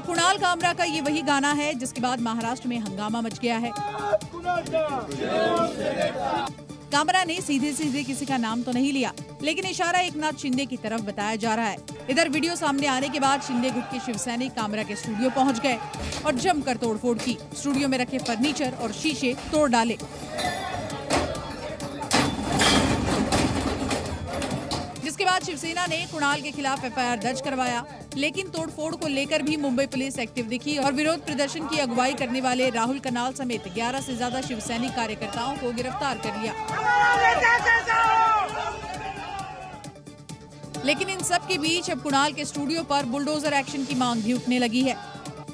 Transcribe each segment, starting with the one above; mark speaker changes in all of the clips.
Speaker 1: और कुणाल कामरा का ये वही गाना है जिसके बाद महाराष्ट्र में हंगामा मच गया है। कामरा ने सीधे सीधे किसी का नाम तो नहीं लिया, लेकिन इशारा एकनाथ शिंदे की तरफ बताया जा रहा है। इधर वीडियो सामने आने के बाद शिंदे गुट के शिवसैनिक कामरा के स्टूडियो पहुंच गए और जमकर तोड़फोड़ की। स्टूडियो में रखे फर्नीचर और शीशे तोड़ डाले। जिसके बाद शिवसेना ने कुणाल के खिलाफ एफआईआर दर्ज करवाया, लेकिन तोड़फोड़ को लेकर भी मुंबई पुलिस एक्टिव दिखी और विरोध प्रदर्शन की अगुवाई करने वाले राहुल कनाल समेत 11 से ज्यादा शिवसैनिक कार्यकर्ताओं को गिरफ्तार कर लिया। लेकिन इन सब के बीच अब कुणाल के स्टूडियो पर बुलडोजर एक्शन की मांग भी उठने लगी है।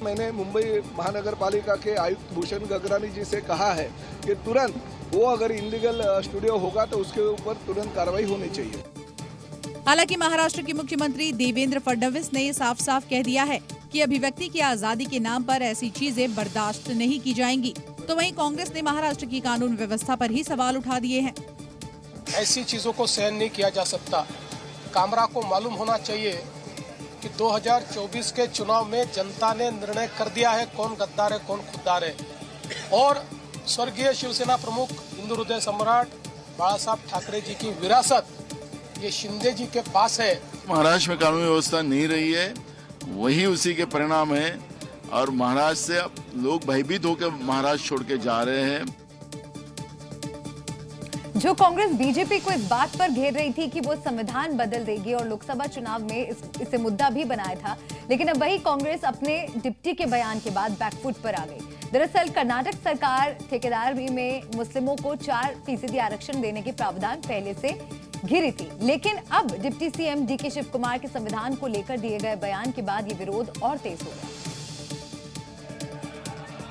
Speaker 2: मैंने मुंबई महानगर पालिका के आयुक्त भूषण गगरानी जी से कहा है कि तुरंत वो अगर इलीगल स्टूडियो होगा तो उसके ऊपर तुरंत कार्रवाई होनी चाहिए।
Speaker 1: हालांकि महाराष्ट्र के मुख्यमंत्री देवेंद्र फडणवीस ने साफ साफ कह दिया है कि अभिव्यक्ति की आजादी के नाम पर ऐसी चीजें बर्दाश्त नहीं की जाएंगी। तो वहीं कांग्रेस ने महाराष्ट्र की कानून व्यवस्था पर ही सवाल उठा दिए हैं।
Speaker 3: ऐसी चीजों को सहन नहीं किया जा सकता। कामरा को मालूम होना चाहिए कि 2024 के चुनाव में जनता ने निर्णय कर दिया है कौन गद्दार है कौन खुद्दार है, और स्वर्गीय शिवसेना प्रमुख हिंदू हृदय सम्राट बाला साहब ठाकरे जी की विरासत ये शिंदे जी के पास है।
Speaker 4: महाराष्ट्र में कानून व्यवस्था नहीं रही है, वही उसी के परिणाम है और महाराष्ट्र से अब लोग भयभीत होकर महाराष्ट्र छोड़ के जा रहे हैं।
Speaker 5: जो कांग्रेस बीजेपी को इस बात पर घेर रही थी कि वो संविधान बदल देगी और लोकसभा चुनाव में इसे मुद्दा भी बनाया था, लेकिन अब वही कांग्रेस अपने डिप्टी के बयान के बाद बैकफुट पर आ गई। दरअसल कर्नाटक सरकार ठेकेदारी में मुस्लिमों को 4% आरक्षण देने के प्रावधान पहले से घिरी थी, लेकिन अब deputy CM DK Shivakumar के संविधान को लेकर दिए गए बयान के बाद ये विरोध और तेज हो गया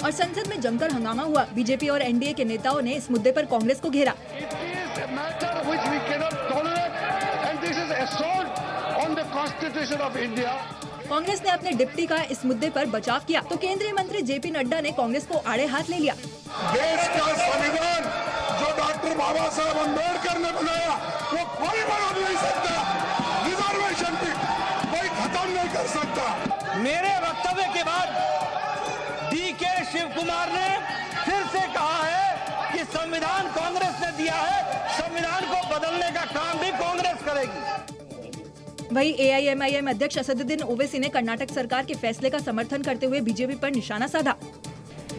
Speaker 6: और संसद में जमकर हंगामा हुआ। बीजेपी और एनडीए के नेताओं ने इस मुद्दे पर कांग्रेस को घेरा। कांग्रेस ने अपने डिप्टी का इस मुद्दे पर बचाव किया तो केंद्रीय मंत्री जेपी नड्डा ने कांग्रेस को आड़े हाथ ले लिया।
Speaker 7: देश का संविधान जो डॉक्टर बाबा साहब अम्बेडकर ने बनाया वो कोई बना नहीं सकता, रिजर्वेशन की कोई खत्म नहीं कर सकता।
Speaker 8: मेरे वक्तव्य के बाद डीके शिव कुमार ने फिर से कहा है कि संविधान कांग्रेस ने दिया है, संविधान को बदलने का काम भी कांग्रेस करेगी।
Speaker 6: वहीं एआईएमआईएम अध्यक्ष असदुद्दीन ओवैसी ने कर्नाटक सरकार के फैसले का समर्थन करते हुए बीजेपी पर निशाना साधा।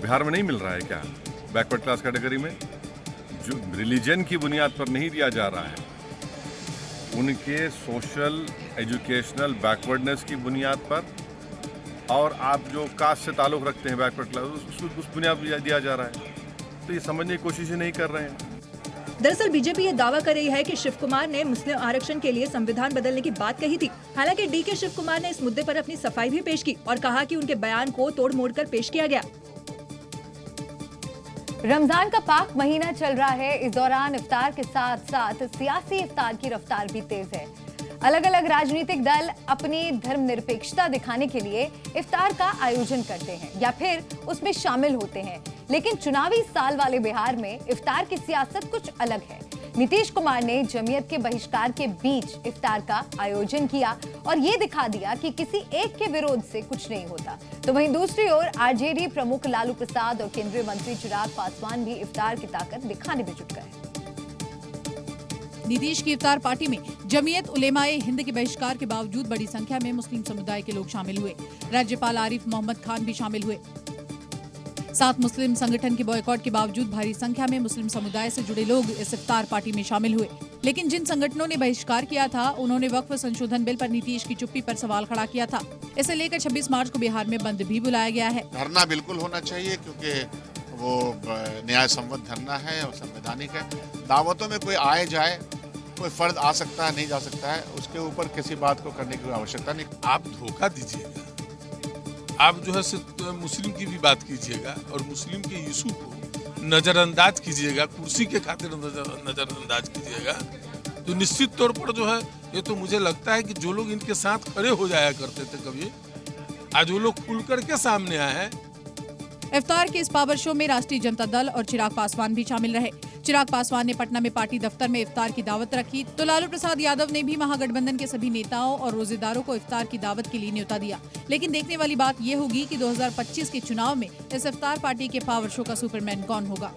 Speaker 9: बिहार में नहीं मिल रहा है क्या बैकवर्ड क्लास कैटेगरी में, जो रिलीजन की बुनियाद पर नहीं दिया जा रहा है, उनके सोशल एजुकेशनल बैकवर्डनेस की बुनियाद पर, और आप जो कास्ट से ताल्लुक रखते हैं बैकवर्ड क्लास उस बुनियाद पर दिया जा रहा है। तो ये समझने की कोशिश नहीं कर रहे हैं।
Speaker 6: दरअसल बीजेपी ये दावा कर रही है कि शिव कुमार ने मुस्लिम आरक्षण के लिए संविधान बदलने की बात कही थी। हालांकि डीके शिव कुमार ने इस मुद्दे पर अपनी सफाई भी पेश की और कहा कि उनके बयान को तोड़ मोड़ कर पेश किया गया।
Speaker 5: रमजान का पाक महीना चल रहा है। इस दौरान इफ्तार के साथ साथ सियासी इफ्तार की रफ्तार भी तेज है। अलग अलग राजनीतिक दल अपनी धर्मनिरपेक्षता दिखाने के लिए इफ्तार का आयोजन करते हैं या फिर उसमें शामिल होते हैं, लेकिन चुनावी साल वाले बिहार में इफ्तार की सियासत कुछ अलग है। नीतीश कुमार ने जमीयत के बहिष्कार के बीच इफ्तार का आयोजन किया और ये दिखा दिया कि किसी एक के विरोध से कुछ नहीं होता। तो वहीं दूसरी ओर आरजेडी प्रमुख लालू प्रसाद और केंद्रीय मंत्री चिराग पासवान भी इफ्तार की ताकत दिखाने में जुट गए।
Speaker 1: नीतीश की इफ्तार पार्टी में जमीयत उलेमाए हिंद के बहिष्कार के बावजूद बड़ी संख्या में मुस्लिम समुदाय के लोग शामिल हुए। राज्यपाल आरिफ मोहम्मद खान भी शामिल हुए। साथ मुस्लिम संगठन के बॉयकॉट के बावजूद भारी संख्या में मुस्लिम समुदाय से जुड़े लोग इस इफ्तार पार्टी में शामिल हुए। लेकिन जिन संगठनों ने बहिष्कार किया था, उन्होंने वक्फ संशोधन बिल पर नीतीश की चुप्पी पर सवाल खड़ा किया था। इसे लेकर 26 मार्च को बिहार में बंद भी बुलाया गया है।
Speaker 10: धरना बिल्कुल होना चाहिए क्योंकि वो न्याय सम्मत धरना है और संवैधानिक है। दावतों में कोई आए जाए, कोई फर्द आ सकता है, नहीं जा सकता है, उसके ऊपर किसी बात को करने की आवश्यकता नहीं।
Speaker 11: आप धोखा दीजिएगा, आप जो है मुस्लिम की भी बात कीजिएगा और मुस्लिम के इशू को नजरअंदाज कीजिएगा, कुर्सी के खातिर नजरअंदाज कीजिएगा, तो निश्चित तौर पर जो है ये तो मुझे लगता है कि जो लोग इनके साथ खड़े हो जाया करते थे कभी, आज वो लोग खुल करके सामने आए हैं।
Speaker 1: इफ्तार के इस पावर शो में राष्ट्रीय जनता दल और चिराग पासवान भी शामिल रहे। चिराग पासवान ने पटना में पार्टी दफ्तर में इफ्तार की दावत रखी तो लालू प्रसाद यादव ने भी महागठबंधन के सभी नेताओं और रोजेदारों को इफ्तार की दावत के लिए न्योता दिया। लेकिन देखने वाली बात ये होगी कि 2025 के चुनाव में इस इफ्तार पार्टी के पावर शो का सुपरमैन कौन होगा।